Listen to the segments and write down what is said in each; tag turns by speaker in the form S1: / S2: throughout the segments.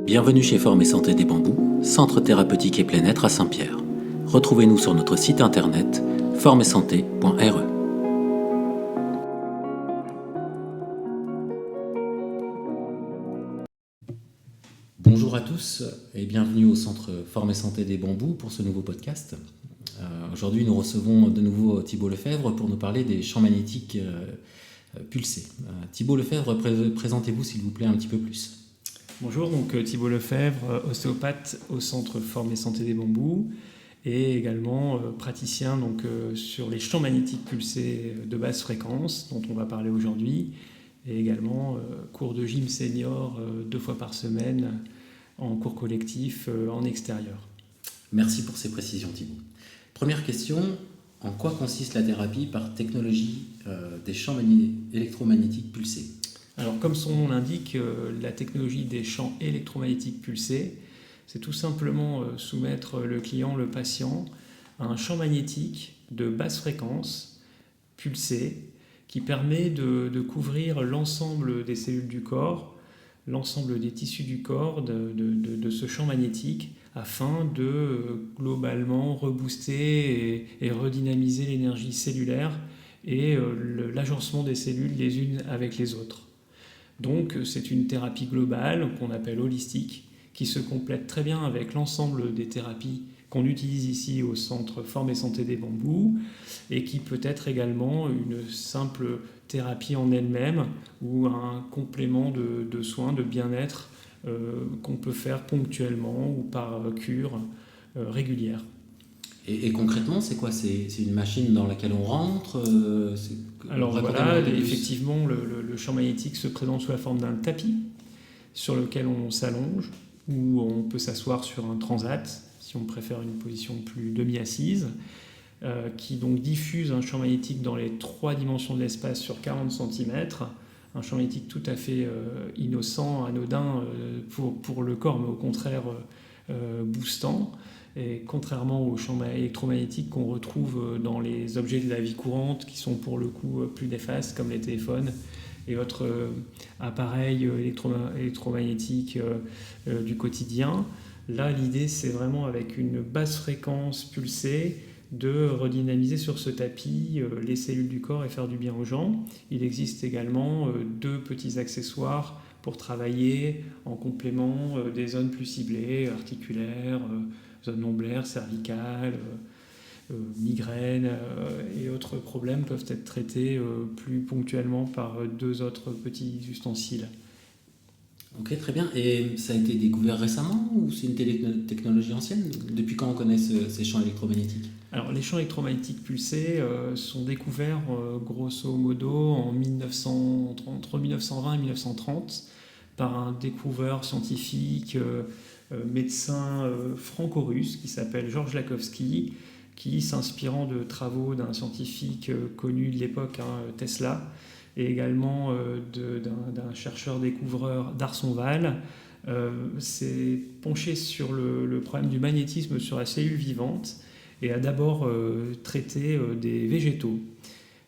S1: Bienvenue chez Forme et Santé des Bambous, centre thérapeutique et plein-être à Saint-Pierre. Retrouvez-nous sur notre site internet formesanté.re. Bonjour à tous et bienvenue au centre Forme et Santé des Bambous pour ce nouveau podcast. Aujourd'hui, nous recevons de nouveau Thibault Lefebvre pour nous parler des champs magnétiques pulsés. Thibault Lefebvre, présentez-vous s'il vous plaît un petit peu plus.
S2: Bonjour, donc Thibault Lefebvre, ostéopathe au centre Forme et Santé des Bambous et également praticien sur les champs magnétiques pulsés de basse fréquence dont on va parler aujourd'hui et également cours de gym senior 2 fois par semaine en cours collectif en extérieur.
S1: Merci pour ces précisions Thibault. Première question, en quoi consiste la thérapie par technologie des champs électromagnétiques pulsés ?
S2: Alors, comme son nom l'indique, la technologie des champs électromagnétiques pulsés, c'est tout simplement soumettre le client, le patient, à un champ magnétique de basse fréquence pulsé qui permet de couvrir l'ensemble des cellules du corps, l'ensemble des tissus du corps de ce champ magnétique afin de globalement rebooster et redynamiser l'énergie cellulaire et l'agencement des cellules les unes avec les autres. Donc c'est une thérapie globale qu'on appelle holistique, qui se complète très bien avec l'ensemble des thérapies qu'on utilise ici au centre Forme et Santé des Bambous et qui peut être également une simple thérapie en elle-même ou un complément de soins, de bien-être qu'on peut faire ponctuellement ou par cure régulière.
S1: Et concrètement, c'est quoi ? C'est une machine dans laquelle on rentre
S2: Alors voilà, effectivement, le champ magnétique se présente sous la forme d'un tapis sur lequel on s'allonge ou on peut s'asseoir sur un transat, si on préfère une position plus demi-assise, qui donc diffuse un champ magnétique dans les 3 dimensions de l'espace sur 40 cm, un champ magnétique tout à fait innocent, anodin pour le corps, mais au contraire boostant. Et contrairement aux champs électromagnétiques qu'on retrouve dans les objets de la vie courante, qui sont pour le coup plus néfastes, comme les téléphones et autres appareils électromagnétiques du quotidien, là l'idée c'est vraiment avec une basse fréquence pulsée de redynamiser sur ce tapis les cellules du corps et faire du bien aux gens. Il existe également 2 petits accessoires pour travailler en complément des zones plus ciblées, articulaires, zones lombaires, cervicales, migraines et autres problèmes peuvent être traités plus ponctuellement par 2 autres petits ustensiles.
S1: Ok, très bien. Et ça a été découvert récemment ou c'est une technologie ancienne ? Depuis quand on connaît ces champs électromagnétiques ?
S2: Alors, les champs électromagnétiques pulsés sont découverts grosso modo entre 1920 et 1930 par un découvreur scientifique médecin franco-russe qui s'appelle Georges Lakhovsky, qui, s'inspirant de travaux d'un scientifique connu de l'époque, Tesla, et également d'un chercheur découvreur d'Arsonval, s'est penché sur le problème du magnétisme sur la cellule vivante et a d'abord traité des végétaux.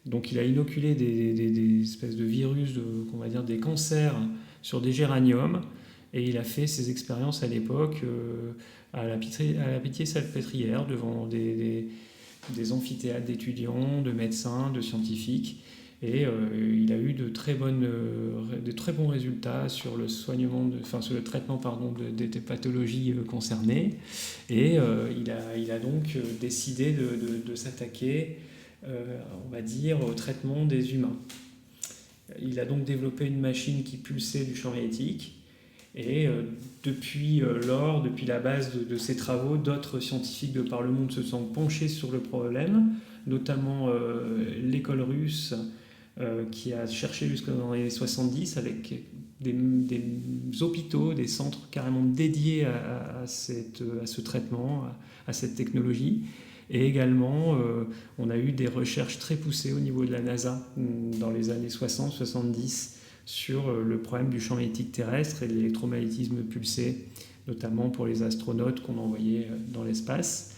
S2: Donc il a inoculé des espèces de virus, on va dire des cancers sur des géraniums, et il a fait ses expériences à l'époque à la Pitié-Salpêtrière devant des amphithéâtres d'étudiants, de médecins, de scientifiques. Et il a eu de très bons résultats sur le sur le traitement des pathologies concernées. Et il a donc décidé de s'attaquer, on va dire, au traitement des humains. Il a donc développé une machine qui pulsait du champ magnétique. Et depuis la base de ces travaux, d'autres scientifiques de par le monde se sont penchés sur le problème, notamment l'école russe qui a cherché jusque dans les années 70 avec des hôpitaux, des centres carrément dédiés à ce traitement, à cette technologie. Et également, on a eu des recherches très poussées au niveau de la NASA dans les années 60-70 sur le problème du champ magnétique terrestre et de l'électromagnétisme pulsé, notamment pour les astronautes qu'on envoyait dans l'espace.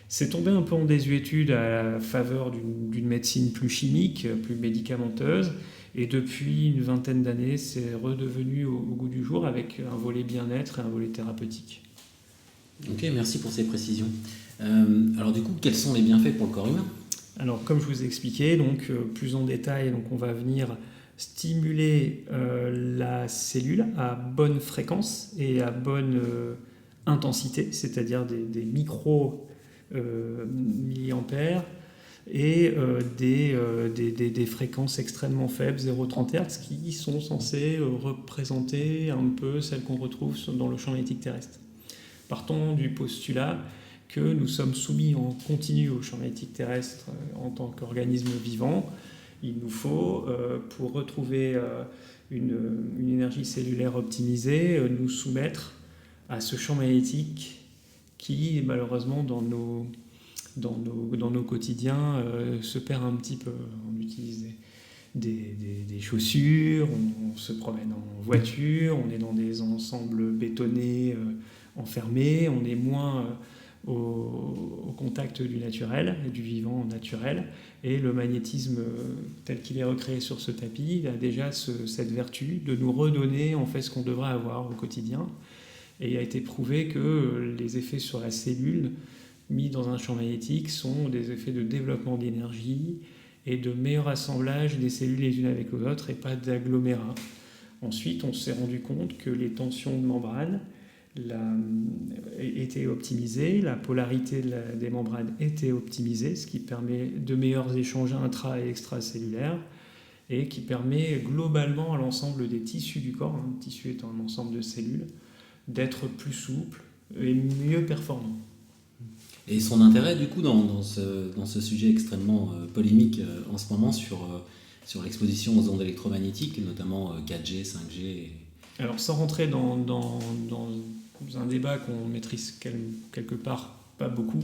S2: C'est tombé un peu en désuétude à la faveur d'une médecine plus chimique, plus médicamenteuse, Et depuis une vingtaine d'années, c'est redevenu au goût du jour avec un volet bien-être et un volet thérapeutique.
S1: Ok, merci pour ces précisions. Alors du coup, quels sont les bienfaits pour le corps humain ?
S2: Alors, comme je vous ai expliqué, donc, plus en détail, donc, on va venir stimuler la cellule à bonne fréquence et à bonne intensité, c'est-à-dire des micro-milliampères et des fréquences extrêmement faibles, 0,30 Hz, qui sont censées représenter un peu celles qu'on retrouve dans le champ magnétique terrestre. Partons du postulat que nous sommes soumis en continu au champ magnétique terrestre en tant qu'organisme vivant. Il nous faut, pour retrouver une énergie cellulaire optimisée, nous soumettre à ce champ magnétique qui, malheureusement, dans nos quotidiens, se perd un petit peu. On utilise des chaussures, on se promène en voiture, on est dans des ensembles bétonnés, enfermés, on est moins au contact du naturel, du vivant naturel, et le magnétisme tel qu'il est recréé sur ce tapis, il a déjà cette vertu de nous redonner en fait ce qu'on devrait avoir au quotidien. Et il a été prouvé que les effets sur la cellule mis dans un champ magnétique sont des effets de développement d'énergie et de meilleur assemblage des cellules les unes avec les autres et pas d'agglomérat. Ensuite, on s'est rendu compte que les tensions de membrane était optimisée, la polarité des membranes était optimisée, ce qui permet de meilleurs échanges intra- et extracellulaires et qui permet globalement à l'ensemble des tissus du corps, un tissu étant un ensemble de cellules, d'être plus souple et mieux performant.
S1: Et son intérêt, du coup, dans ce sujet extrêmement polémique en ce moment sur l'exposition aux ondes électromagnétiques, notamment 4G, 5G.
S2: Alors, sans rentrer dans un débat qu'on maîtrise quelque part pas beaucoup,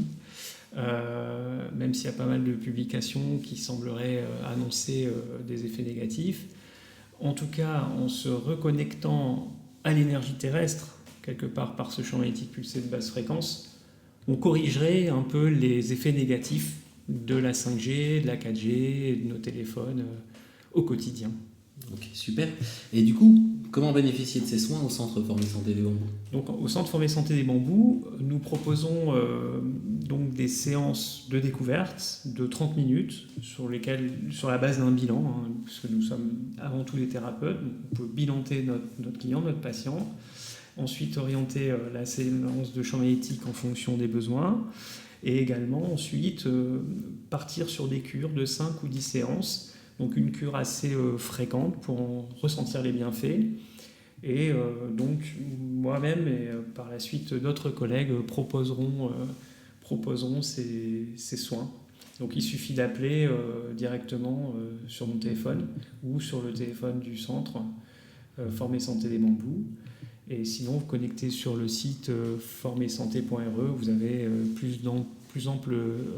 S2: même s'il y a pas mal de publications qui sembleraient annoncer des effets négatifs, en tout cas, en se reconnectant à l'énergie terrestre, quelque part par ce champ magnétique pulsé de basse fréquence, on corrigerait un peu les effets négatifs de la 5G, de la 4G, de nos téléphones au quotidien.
S1: Ok, super. Et du coup, comment bénéficier de ces soins au Centre Formé Santé des Bambous ?
S2: Donc, au Centre Formé Santé des Bambous, nous proposons donc des séances de découverte de 30 minutes sur la base d'un bilan, puisque nous sommes avant tout des thérapeutes, donc on peut bilanter notre client, notre patient, ensuite orienter la séance de champ magnétique en fonction des besoins, et également ensuite partir sur des cures de 5 ou 10 séances, donc une cure assez fréquente pour en ressentir les bienfaits. Et donc moi-même et par la suite d'autres collègues proposeront ces soins. Donc il suffit d'appeler directement sur mon téléphone ou sur le téléphone du centre Formé Santé des Bambous. Et sinon, vous connectez sur le site formesanté.re, vous avez plus ample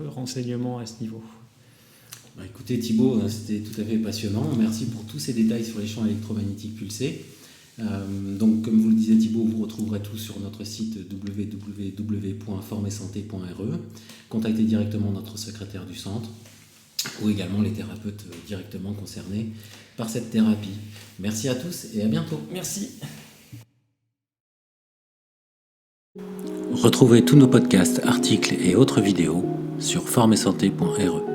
S2: renseignements à ce niveau.
S1: Écoutez Thibaut, c'était tout à fait passionnant. Merci pour tous ces détails sur les champs électromagnétiques pulsés. Donc, comme vous le disiez Thibaut, vous retrouverez tout sur notre site www.formesanté.re. Contactez directement notre secrétaire du centre ou également les thérapeutes directement concernés par cette thérapie. Merci à tous et à bientôt.
S2: Merci.
S1: Retrouvez tous nos podcasts, articles et autres vidéos sur formesanté.re.